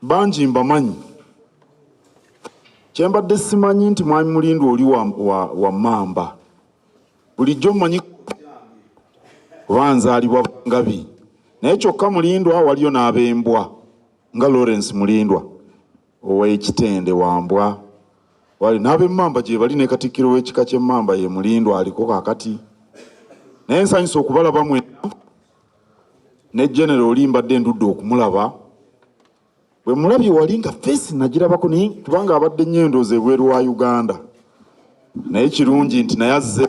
banji mbamanyi kyembadde simanyi nti mwami Mulindwa oli wa Mamba bulijjo mmanyi kubanzaalibwa Ngabi naye kyokka Mulindwa waliyo n'abembwa nga Lawrence Mulindwa ow'ekitende Wambwa wali n'ab'Emmamba gye bali ne Katikkiro w'ekika ky'Emmamba ye Mulindwa aliko kaakati naye nsanyusa okubalaba mwenna ne General oli mbadde ndudde okumulaba bwe mulabye wali nga feesi nagirabako naye kubanga abadde nnyo endowooza ebweru wa Uganda naye kirungi nti naye azze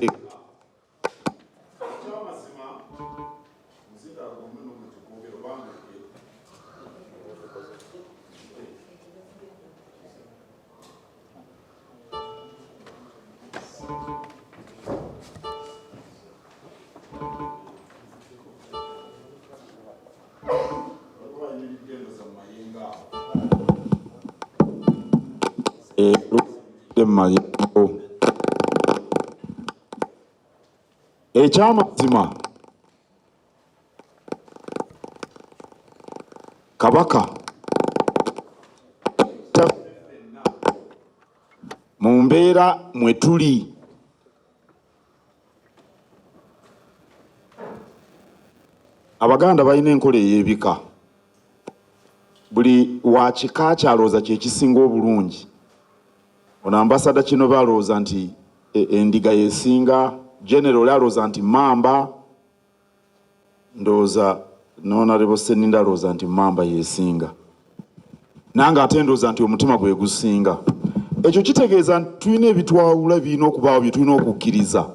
ekyamazima Kabaka mu mbeera mwe tuli Abaganda balina enkola ey'ebika buli wa kika kyalooza kye kisinga obulungi ono ambasada kino balooza nti endiga yesinga General alooza nti Mamba ndooza Honorable Seninda alooza nti Mamba yesinga nange ate ndooza nti omutima gwe gusinga ekyo kitegeeza nti tulina ebitwawula birina okubaawo bye tulina okukkiriza